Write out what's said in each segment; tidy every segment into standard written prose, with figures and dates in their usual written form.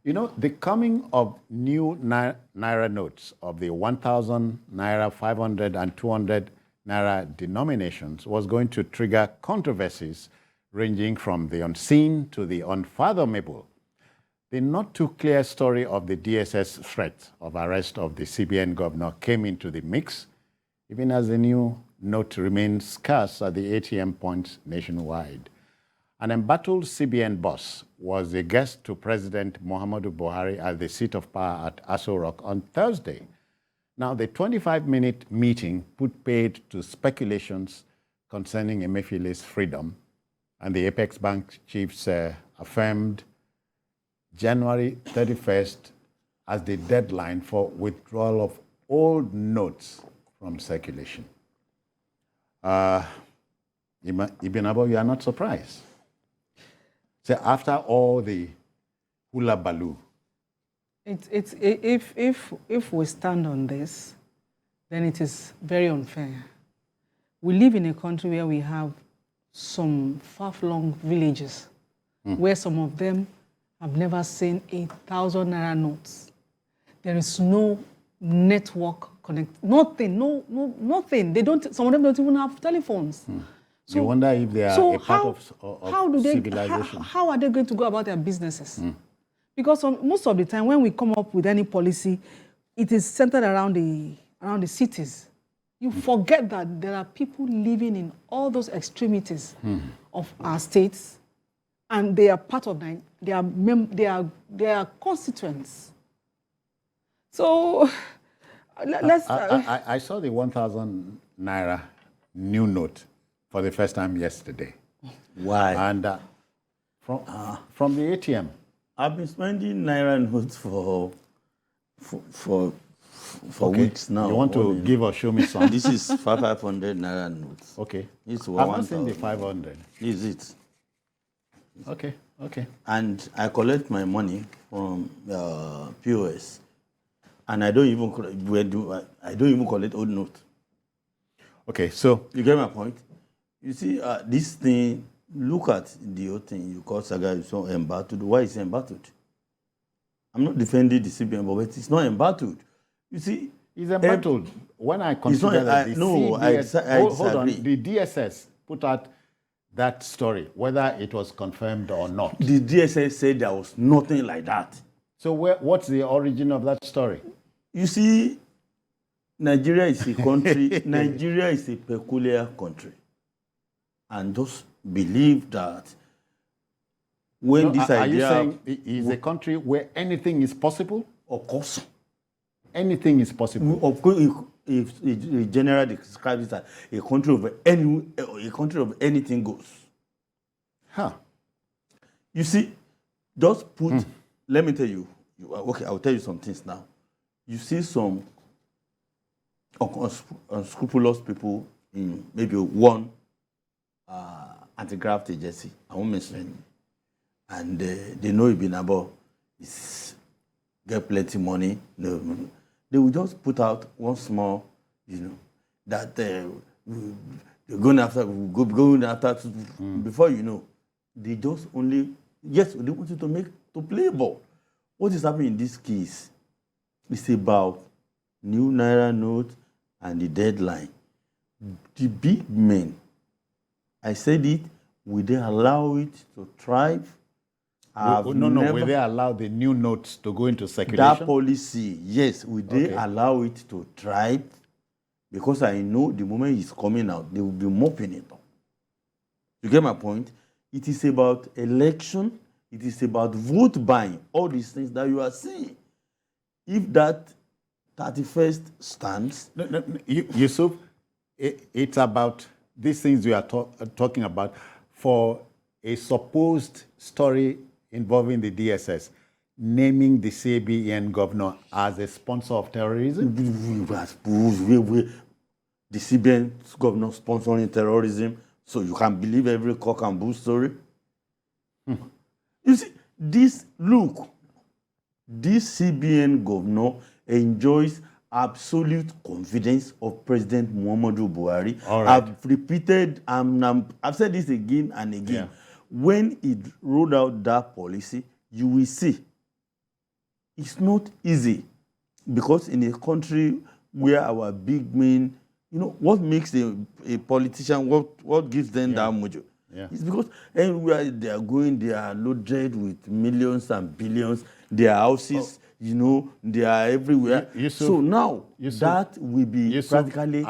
You know, the coming of new Naira notes of the 1,000 Naira, 500 and 200 Naira denominations was going to trigger controversies ranging from the unseen to the unfathomable. The not too clear story of the DSS threat of arrest of the CBN governor came into the mix, even as the new note remains scarce at the ATM points nationwide. An embattled CBN boss was a guest to President Muhammadu Buhari at the seat of power at Aso Rock on Thursday. Now, the 25-minute meeting put paid to speculations concerning Emefiele's freedom, and the Apex Bank chiefs affirmed January 31st as the deadline for withdrawal of old notes from circulation. Ibn Abo, you are not surprised. So after all the hula baloo, if we stand on this, then it is very unfair. We live in a country where we have some far-flung villages, where some of them have never seen 1,000 Naira notes. There is no network connect, nothing, nothing. They don't. Some of them don't even have telephones. So, you wonder if they are a part of civilization. How are they going to go about their businesses? Because most of the time, when we come up with any policy, it is centered around the cities. You forget that there are people living in all those extremities of our states, and they are part of they are constituents. So let's. I saw the 1,000 Naira new note for the first time yesterday. Why? And from the ATM. I've been spending Naira notes for okay. weeks now. You want to give or show me some? This is 500 Naira notes. Okay. It's I've not seen the 500. This is it. Okay. Okay. And I collect my money from POS, and I don't even collect old notes. Okay. So you get my point. You see, this thing. Look at the whole thing. You call Saga is so embattled. Why is it embattled? I'm not defending the CBN, but it's not embattled. You see, it's embattled. When I consider that the CBN, hold on, the DSS put out that story, whether it was confirmed or not. The DSS said there was nothing like that. So what's the origin of that story? You see, Nigeria is a country. Nigeria is a peculiar country, and just believe that when this idea... Are you saying it is a country where anything is possible? Of course. Anything is possible? Of course, if generally describes it as a country of anything goes. Huh. You see, just put... Let me tell you. Okay, I'll tell you some things now. You see some unscrupulous people in maybe one anti-graft agency, I won't mention, and they know Ibn Abo is get plenty money. No, they will just put out one small, that they're going after, before you know, they just only, yes, they want you to play ball. What is happening in this case is about new Naira note and the deadline. The big men, I said it, will they allow it to thrive? Will they allow the new notes to go into circulation? That policy, yes, will they allow it to thrive? Because I know the moment it's coming out, they will be mopping it up. You get my point? It is about election, it is about vote buying, all these things that you are seeing. If that 31st stands... Yusuf, it's about these things we are talking about for a supposed story involving the DSS, naming the CBN governor as a sponsor of terrorism? The CBN governor sponsoring terrorism, so you can believe every cock and bull story? You see, this CBN governor enjoys absolute confidence of President Muhammadu Buhari. All right. I've repeated, I've said this again and again. Yeah. When he rolled out that policy, you will see it's not easy because in a country where our big men, what makes a politician, what gives them that mojo? Yeah. It's because everywhere they are going, they are loaded with millions and billions. Their houses, they are everywhere. So now that will be practically.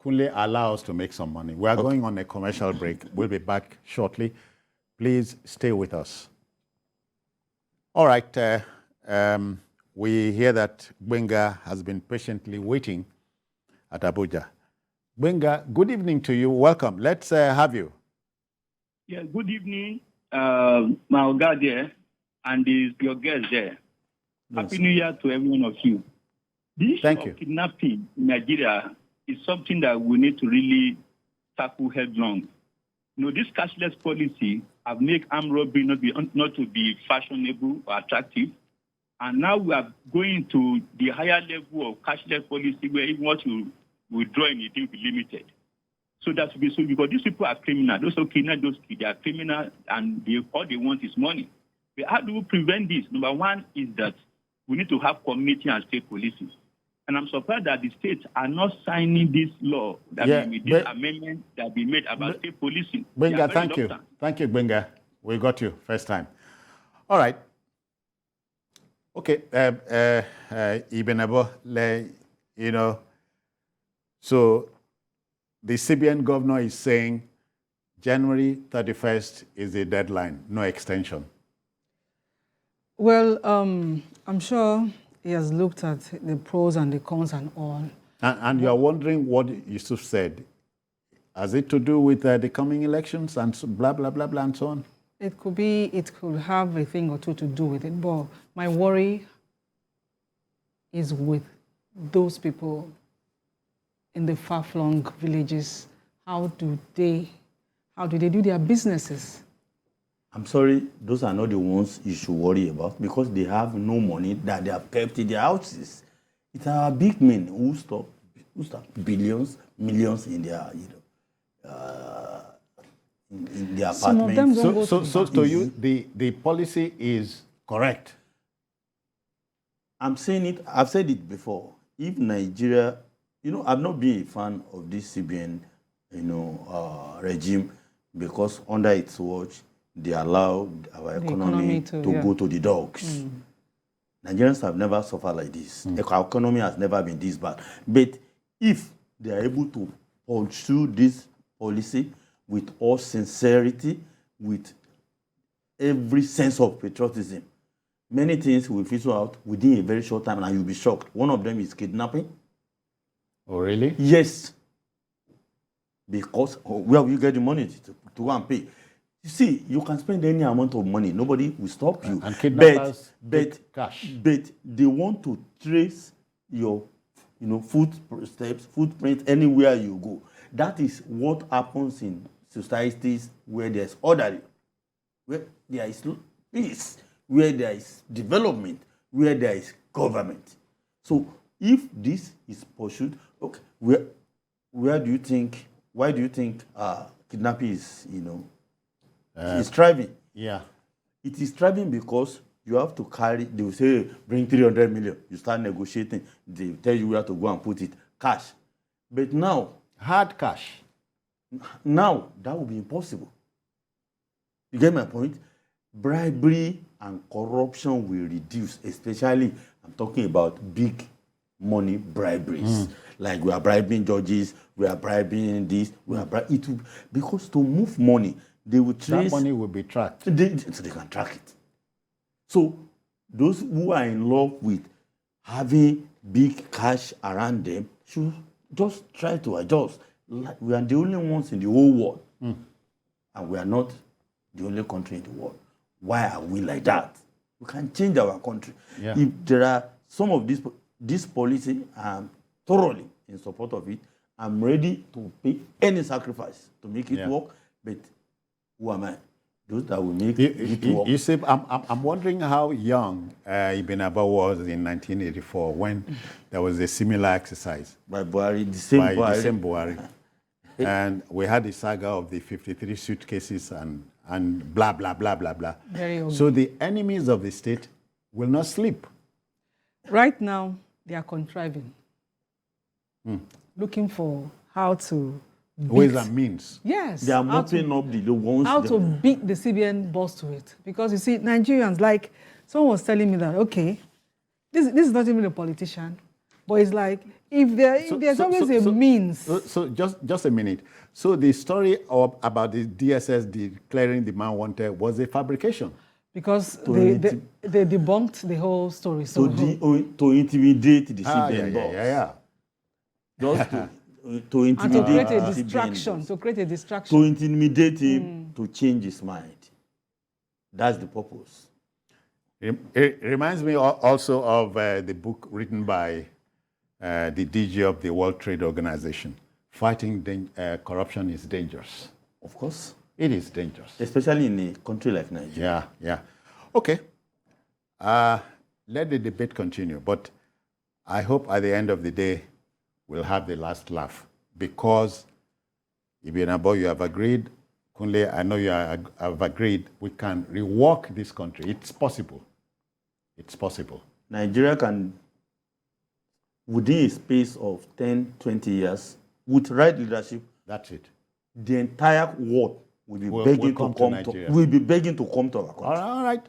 Kunle, allow us to make some money. We are going on a commercial break. We'll be back shortly. Please stay with us. All right. We hear that Gbenga has been patiently waiting at Abuja. Gbenga, good evening to you. Welcome. Let's have you. Yeah, good evening, my Oga there, and your guest there. Yes. Happy New Year to every one of you. This Thank issue you. of kidnapping in Nigeria is something that we need to really tackle headlong. This cashless policy have made armed robbery not to be fashionable or attractive. And now we are going to the higher level of cashless policy where even what you withdraw in it will be limited. So that should be so because these people are criminal. Those who kidnap those kids, they are criminal and all they want is money. But how do we prevent this? Number one is that we need to have community and state policing. And I'm surprised that the states are not signing this law, this amendment that we made about state policing. Gbenga, thank you. Thank you, Gbenga. We got you first time. All right. Okay. Ibn Abo, so the CBN governor is saying January 31st is the deadline, no extension. Well, I'm sure he has looked at the pros and the cons and all. And you are wondering what Yusuf said. Has it to do with the coming elections and so blah, blah, blah, blah, and so on? It could have a thing or two to do with it. But my worry is with those people in the far-flung villages. How do they do their businesses? I'm sorry, those are not the ones you should worry about because they have no money that they have kept in their houses. It's our big men who stop billions, millions in their, in their apartments. Some of them don't So to you, the policy is correct. I'm saying it. I've said it before. If Nigeria, I've not been a fan of this CBN, regime because under its watch, they allow our economy to go to the dogs. Nigerians have never suffered like this. Our economy has never been this bad. But if they are able to pursue this policy with all sincerity, with every sense of patriotism, many things will fizzle out within a very short time and you'll be shocked. One of them is kidnapping. Oh, really? Yes. Because where will you get the money to go and pay? You see, you can spend any amount of money. Nobody will stop you. And kidnappers take cash. But they want to trace your footprint anywhere you go. That is what happens in societies where there's order, where there is peace, where there is development, where there is government. So if this is pursued, okay, why do you think kidnapping is, is thriving? Yeah. It is thriving because you have to carry, they will say, bring 300 million. You start negotiating. They tell you where to go and put it. Cash. But now, hard cash. Now, that will be impossible. You get my point? Bribery and corruption will reduce, especially, I'm talking about big money briberies. Like we are bribing judges, we are bribing this, because to move money, they will trace. That money will be tracked. So they can track it. So those who are in love with having big cash around them should just try to adjust. We are the only ones in the whole world. And we are not the only country in the world. Why are we like that? We can change our country. Yeah. If there are some of this policy, I'm thoroughly in support of it. I'm ready to pay any sacrifice to make it work. But who am I? Those that will make it work. You see, I'm wondering how young Ibn Abba was in 1984 when there was a similar exercise. By Buhari, the same Buhari. And we had the saga of the 53 suitcases and blah, blah, blah, blah, blah. Very old. So the enemies of the state will not sleep. Right now, they are contriving, looking for how to Ways and means. Yes. They are how to- mopping up the ones. how to beat the CBN boss to it. Because you see, Nigerians, like, someone was telling me that, okay, this is not even a politician, but it's like, if there's always a means. So just a minute. So the story about the DSS declaring the man wanted was a fabrication. Because they debunked the whole story. So to intimidate the CBN boss. Yeah. Just to and to intimidate create a the CBN distraction. boss. To create a distraction. To intimidate him, to change his mind. That's the purpose. It reminds me also of the book written by the DG of the World Trade Organization. Fighting corruption is dangerous. Of course. It is dangerous. Especially in a country like Nigeria. Yeah. Okay. Let the debate continue. But I hope at the end of the day, we'll have the last laugh. Because, Ibianabo, you have agreed. Kunle, I know you have agreed. We can rework this country. It's possible. It's possible. Nigeria can, within a space of 10, 20 years, with right leadership, that's it. The entire world will be begging to come to our country. All right.